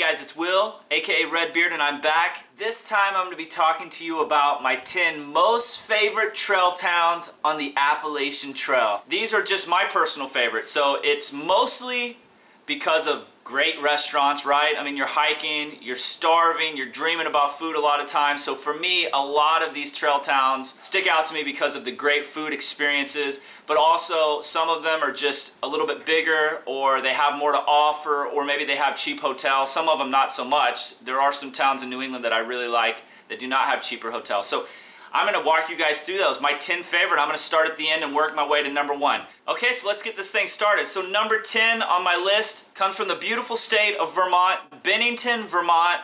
guys, it's Will, aka Redbeard, and I'm back. This time I'm going to be talking to you about my 10 most favorite trail towns on the Appalachian Trail. These are just my personal favorites, so it's mostly because of great restaurants, right? I mean, you're hiking, you're starving, you're dreaming about food a lot of times. So for me, a lot of these trail towns stick out to me because of the great food experiences, but also some of them are just a little bit bigger, or they have more to offer, or maybe they have cheap hotels. Some of them not so much. There are some towns in New England that I really like that do not have cheaper hotels. So I'm going to walk you guys through those. My 10 favorite, I'm going to start at the end and work my way to number 1. Okay, so let's get this thing started. So number 10 on my list comes from the beautiful state of Vermont, Bennington, Vermont.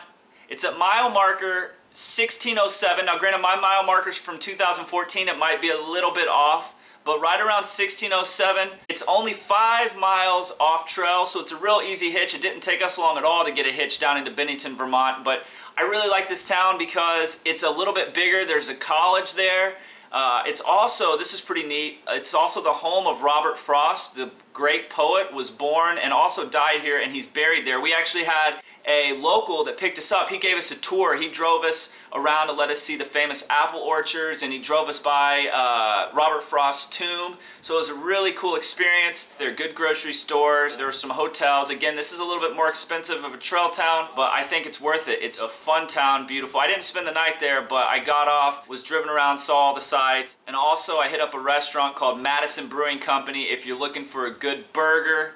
It's at mile marker 1607. Now granted, my mile marker's from 2014. It might be a little bit off, but right around 1607. It's only 5 miles off trail, so it's a real easy hitch. It didn't take us long at all to get a hitch down into Bennington, Vermont, but I really like this town because it's a little bit bigger. There's a college there. It's also, this is pretty neat, it's also the home of Robert Frost, the great poet, was born and also died here, and he's buried there. We actually had a local that picked us up. He gave us a tour. He drove us around to let us see the famous apple orchards, and he drove us by Robert Frost's tomb. So it was a really cool experience. There are good grocery stores. There are some hotels. Again, this is a little bit more expensive of a trail town, but I think it's worth it. It's a fun town, beautiful. I didn't spend the night there, but I got off, was driven around, saw all the sights, and also I hit up a restaurant called Madison Brewing Company. If you're looking for a good burger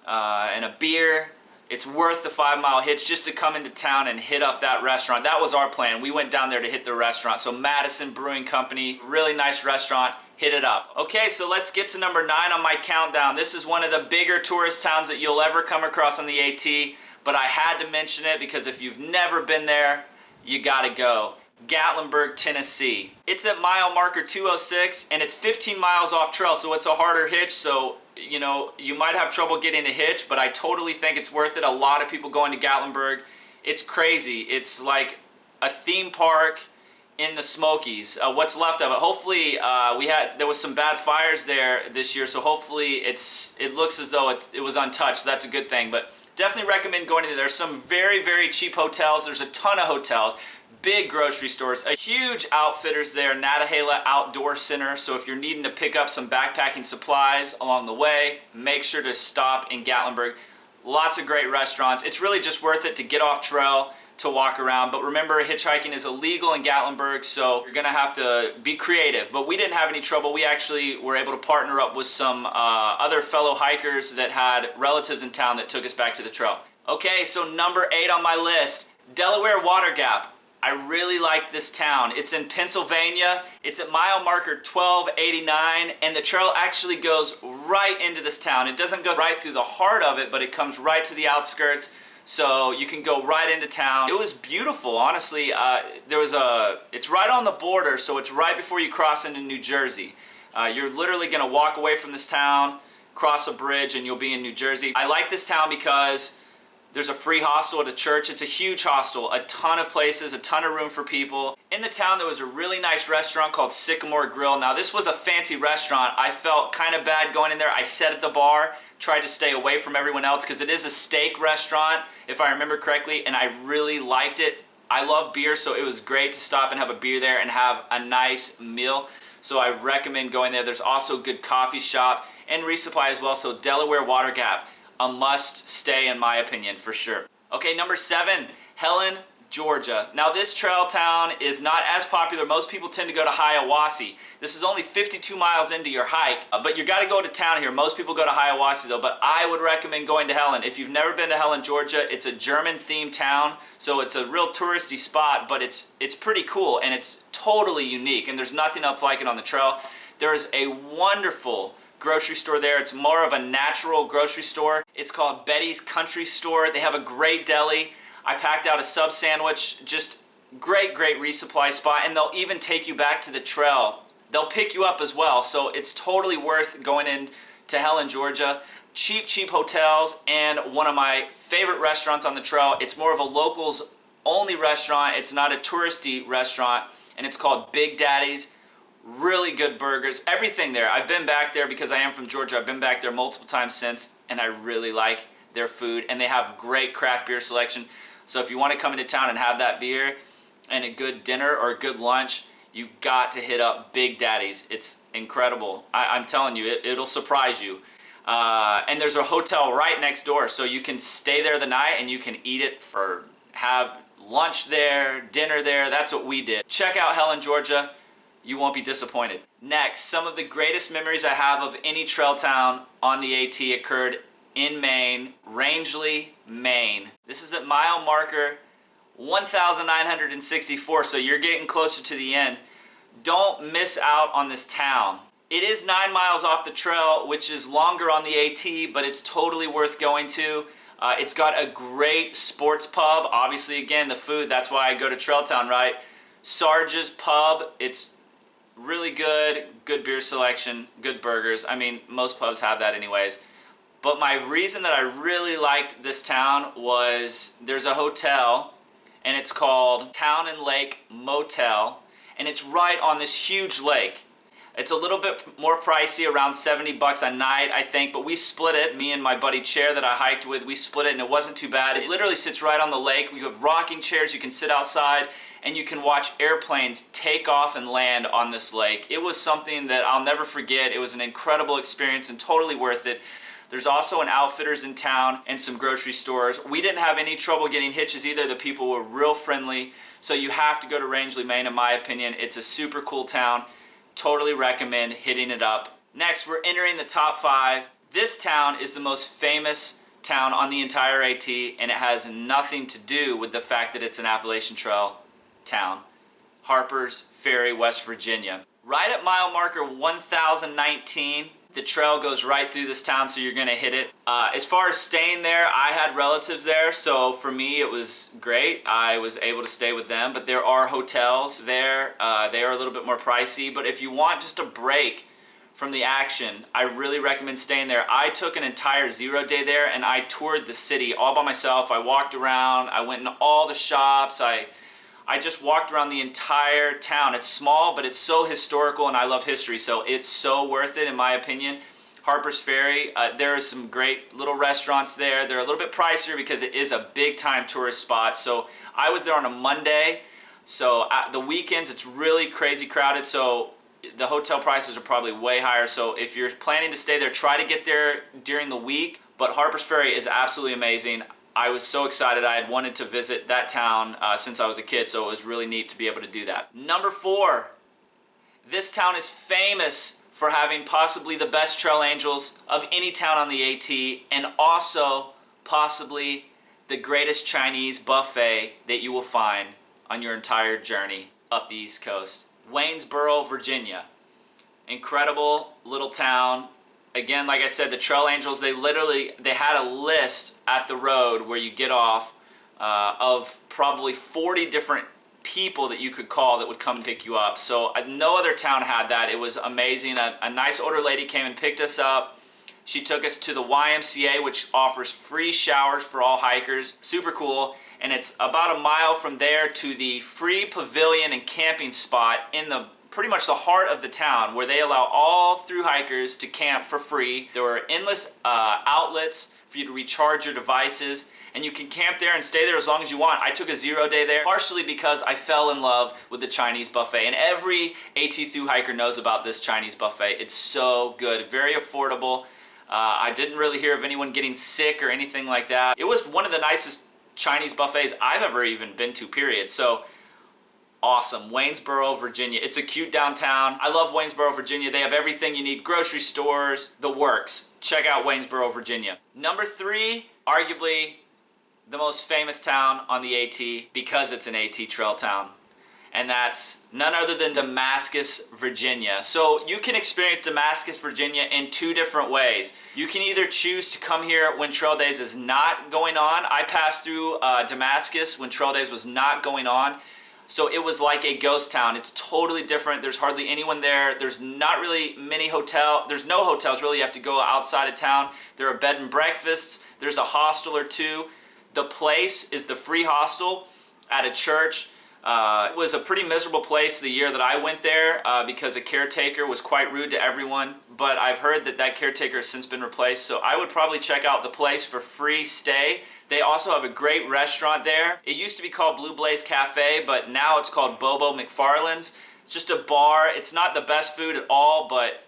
and a beer, it's worth the 5-mile hitch just to come into town and hit up that restaurant. That was our plan. We went down there to hit the restaurant. So Madison Brewing Company, really nice restaurant. Hit it up. Okay, so let's get to number 9 on my countdown. This is one of the bigger tourist towns that you'll ever come across on the AT, but I had to mention it because if you've never been there, you gotta go. GATLINBURG, Tennessee. It's at mile marker 206, and it's 15 miles off trail, so it's a harder hitch. So you know, you might have trouble getting a hitch, but I totally think it's worth it. A lot of people going to GATLINBURG. It's crazy. It's like a theme park in the Smokies. What's left of it. Hopefully, there was some bad fires there this year, so hopefully it looks as though it was untouched. So that's a good thing. But definitely recommend going in there. There's some very, very cheap hotels. There's a ton of hotels. Big grocery stores, a huge outfitters there, Nantahala Outdoor Center. So if you're needing to pick up some backpacking supplies along the way, make sure to stop in GATLINBURG. Lots of great restaurants. It's really just worth it to get off trail, to walk around. But remember, hitchhiking is illegal in GATLINBURG, so you're gonna have to be creative. But we didn't have any trouble. We actually were able to partner up with some other fellow hikers that had relatives in town that took us back to the trail. Okay, so number 8 on my list, Delaware Water Gap. I really like this town. It's in Pennsylvania. It's at mile marker 1289, and the trail actually goes right into this town. It doesn't go right through the heart of it, but it comes right to the outskirts, so you can go right into town. It was beautiful, honestly. It's right on the border, so it's right before you cross into New Jersey. You're literally gonna walk away from this town, cross a bridge, and you'll be in New Jersey. I like this town because there's a free hostel at a church. It's a huge hostel, a ton of places, a ton of room for people. In the town, there was a really nice restaurant called Sycamore Grill. Now, this was a fancy restaurant. I felt kind of bad going in there. I sat at the bar, tried to stay away from everyone else because it is a steak restaurant, if I remember correctly, and I really liked it. I love beer, so it was great to stop and have a beer there and have a nice meal. So I recommend going there. There's also a good coffee shop and resupply as well, so Delaware Water Gap. A must stay in my opinion, for sure. Okay, number 7, Helen, Georgia. Now this trail town is not as popular. Most people tend to go to Hiawassee. This is only 52 miles into your hike, but you gotta go to town here. Most people go to Hiawassee though, but I would recommend going to Helen. If you've never been to Helen, Georgia, it's a German themed town, so it's a real touristy spot, but it's pretty cool and it's totally unique, and there's nothing else like it on the trail. There is a wonderful grocery store there. It's more of a natural grocery store. It's called Betty's Country Store. They have a great deli. I packed out a sub sandwich. Just great resupply spot, and they'll even take you back to the trail. They'll pick you up as well, so it's totally worth going in to Helen, Georgia. Cheap hotels, and one of my favorite restaurants on the trail. It's more of a locals only restaurant. It's not a touristy restaurant, and it's called Big Daddy's. Really good burgers, everything there. I've been back there because I am from Georgia. I've been back there multiple times since, and I really like their food, and they have great craft beer selection. So if you want to come into town and have that beer and a good dinner or a good lunch, you got to hit up Big Daddy's. It's incredible. I'm telling you, it'll surprise you. And there's a hotel right next door, so you can stay there the night and you can eat it have lunch there, dinner there. That's what we did. Check out Helen, Georgia. You won't be disappointed. Next, some of the greatest memories I have of any trail town on the AT occurred in Maine, Rangeley, Maine. This is at mile marker 1,964, so you're getting closer to the end. Don't miss out on this town. It is 9 miles off the trail, which is longer on the AT, but it's totally worth going to. It's got a great sports pub. Obviously, again, the food, that's why I go to Trail Town, right? Sarge's Pub, it's really good beer selection, good burgers. I mean, most pubs have that anyways. But my reason that I really liked this town was there's a hotel, and it's called Town and Lake Motel, and it's right on this huge lake. It's a little bit more pricey, around 70 bucks a night, I think, but we split it. Me and my buddy Chair that I hiked with, we split it, and it wasn't too bad. It literally sits right on the lake. We have rocking chairs, you can sit outside, and you can watch airplanes take off and land on this lake. It was something that I'll never forget. It was an incredible experience and totally worth it. There's also an Outfitters in town and some grocery stores. We didn't have any trouble getting hitches either. The people were real friendly. So you have to go to Rangeley, Maine, in my opinion. It's a super cool town. Totally recommend hitting it up. Next, we're entering the top 5. This town is the most famous town on the entire AT, and it has nothing to do with the fact that it's an Appalachian Trail town. HARPERS, Ferry, West Virginia. Right at mile marker 1019, the trail goes right through this town, so you're gonna hit it. As far as staying there, I had relatives there, so for me it was great. I was able to stay with them, but there are hotels there. They are a little bit more pricey, but if you want just a break from the action, I really recommend staying there. I took an entire 0 day there, and I toured the city all by myself. I walked around, I went in all the shops, I just walked around the entire town. It's small, but it's so historical, and I love history, so it's so worth it, in my opinion. HARPERS Ferry, there are some great little restaurants there. They're a little bit pricier because it is a big-time tourist spot. So I was there on a Monday, so at the weekends it's really crazy crowded, so the hotel prices are probably way higher. So if you're planning to stay there, try to get there during the week. But HARPERS Ferry is absolutely amazing. I was so excited. I had wanted to visit that town since I was a kid, so it was really neat to be able to do that. Number 4, this town is famous for having possibly the best trail angels of any town on the AT, and also possibly the greatest Chinese buffet that you will find on your entire journey up the East Coast. Waynesboro, Virginia. Incredible little town. Again, like I said, the trail angels, they had a list at the road where you get off of probably 40 different people that you could call that would come pick you up. So no other town had that. It was amazing. A nice older lady came and picked us up. She took us to the YMCA, which offers free showers for all hikers. Super cool. And it's about a mile from there to the free pavilion and camping spot in the pretty much the heart of the town, where they allow all through hikers to camp for free. There are endless outlets for you to recharge your devices, and you can camp there and stay there as long as you want. I took a 0 day there, partially because I fell in love with the Chinese buffet, and every AT through hiker knows about this Chinese buffet. It's so good, very affordable. I didn't really hear of anyone getting sick or anything like that. It was one of the nicest Chinese buffets I've ever even been to, period. So awesome. Waynesboro, Virginia. It's a cute downtown. I love Waynesboro, Virginia. They have everything you need. Grocery stores, the works. Check out Waynesboro, Virginia. Number 3, arguably the most famous town on the AT because it's an AT trail town. And that's none other than Damascus, Virginia. So you can experience Damascus, Virginia in 2 different ways. You can either choose to come here when Trail Days is not going on. I passed through Damascus when Trail Days was not going on. So it was like a ghost town. It's totally different. There's hardly anyone there. There's not really many there's no hotels really. You have to go outside of town. There are bed and breakfasts. There's a hostel or 2. The place is the free hostel at a church. It was a pretty miserable place the year that I went there because a caretaker was quite rude to everyone, but I've heard that that caretaker has since been replaced, so I would probably check out the place for free stay. They also have a great restaurant there. It used to be called Blue Blaze Cafe, but now it's called Bobo McFarland's. It's just a bar. It's not the best food at all, but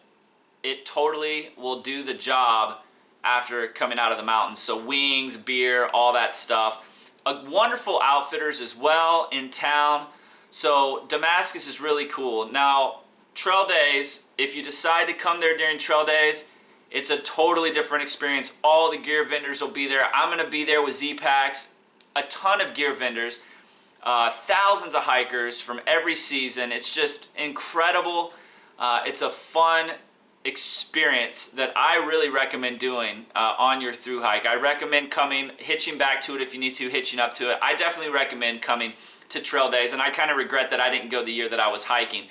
it totally will do the job after coming out of the mountains. So wings, beer, all that stuff. Wonderful outfitters as well in town. So Damascus is really cool. Now, trail days, if you decide to come there during trail days, it's a totally different experience. All the gear vendors will be there. I'm gonna be there with Z-Packs, a ton of gear vendors, thousands of hikers from every season. It's just incredible. It's a fun experience that I really recommend doing on your thru hike. I recommend coming, hitching back to it if you need to, hitching up to it. I definitely recommend coming to trail days, and I kind of regret that I didn't go the year that I was hiking.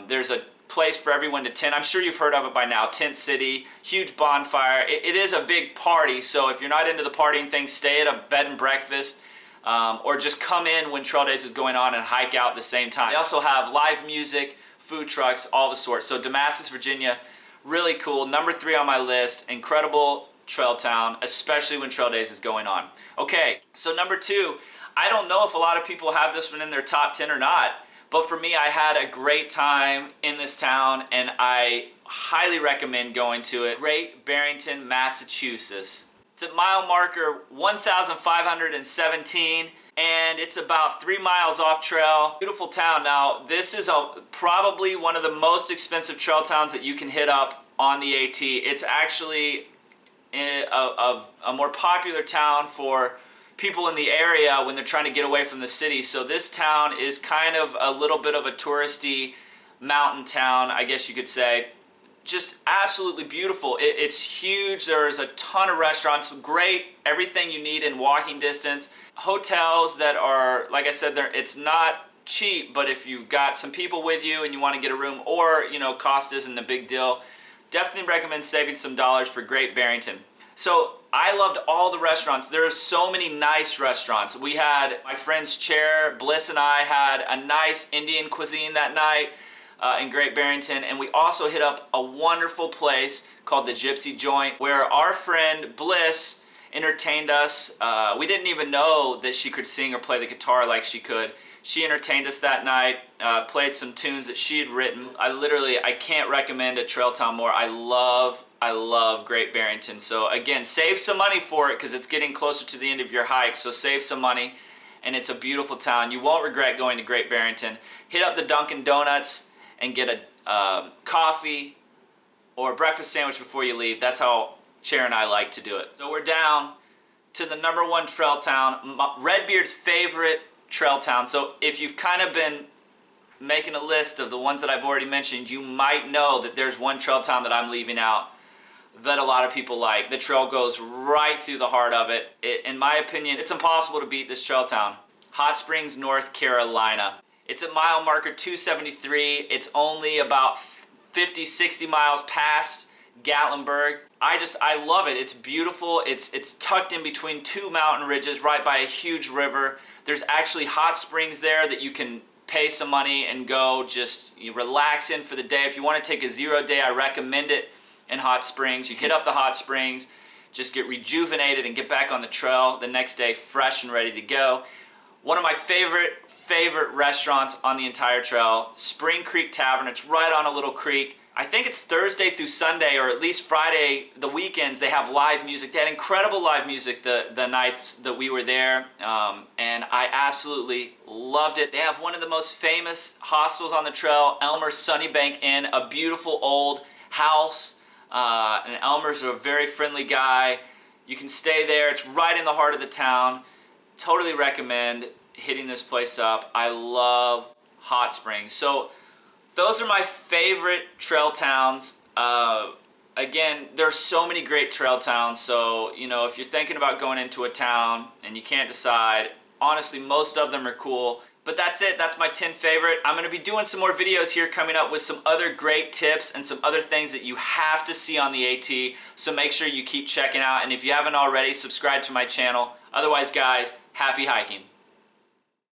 There's a place for everyone to tent. I'm sure you've heard of it by now. Tent City, huge bonfire. It is a big party, so if you're not into the partying thing, stay at a bed and breakfast, or just come in when trail days is going on and hike out at the same time. They also have live music, food trucks, all the sorts. So Damascus, Virginia, really cool. Number 3 on my list. Incredible trail town, especially when trail days is going on. Okay, so number 2, I don't know if a lot of people have this one in their top 10 or not, but for me, I had a great time in this town, and I highly recommend going to it. Great Barrington, Massachusetts. It's at mile marker 1,517, and it's about 3 miles off trail. Beautiful town. Now, this is probably one of the most expensive trail towns that you can hit up on the AT. It's actually a more popular town for people in the area when they're trying to get away from the city. So this town is kind of a little bit of a touristy mountain town, I guess you could say. Just absolutely beautiful. It's huge. There's a ton of restaurants, great, everything you need in walking distance. Hotels that are, like I said, it's not cheap, but if you've got some people with you and you want to get a room, or, you know, cost isn't a big deal, definitely recommend saving some dollars for Great Barrington. So I loved all the restaurants. There are so many nice restaurants. We had my friend's Chair, Bliss, and I had a nice Indian cuisine that night in Great Barrington, and we also hit up a wonderful place called the Gypsy Joint, where our friend Bliss entertained us. We didn't even know that she could sing or play the guitar like she could. She entertained us that night, played some tunes that she had written. I can't recommend a trail town more. I love Great Barrington. So again, save some money for it because it's getting closer to the end of your hike, so save some money, and it's a beautiful town. You won't regret going to Great Barrington. Hit up the Dunkin' Donuts and get a coffee or a breakfast sandwich before you leave. That's how Chair and I like to do it. So we're down to the number 1 trail town, Redbeard's favorite trail town. So if you've kind of been making a list of the ones that I've already mentioned, you might know that there's one trail town that I'm leaving out that a lot of people like. The trail goes right through the heart of it. In my opinion, it's impossible to beat this trail town. Hot Springs, North Carolina. It's at mile marker 273. It's only about 50, 60 miles past Gatlinburg. I love it. It's beautiful. It's tucked in between 2 mountain ridges right by a huge river. There's actually hot springs there that you can pay some money and go just relax in for the day. If you want to take a 0 day, I recommend it in Hot Springs. You hit up the hot springs, just get rejuvenated and get back on the trail the next day fresh and ready to go. One of my favorite restaurants on the entire trail, Spring Creek Tavern. It's right on a little creek. I think it's Thursday through Sunday, or at least Friday, the weekends, they have live music. They had incredible live music the nights that we were there, and I absolutely loved it. They have one of the most famous hostels on the trail, Elmer's Sunnybank Inn, a beautiful old house, and Elmer's a very friendly guy. You can stay there. It's right in the heart of the town. Totally recommend hitting this place up. I love Hot Springs. So those are my favorite trail towns. Again, there's so many great trail towns, so if you're thinking about going into a town and you can't decide, honestly, most of them are cool. But that's it. That's my 10 favorite. I'm going to be doing some more videos here coming up with some other great tips and some other things that you have to see on the AT, so make sure you keep checking out. And if you haven't already, subscribe to my channel. Otherwise, guys, happy hiking.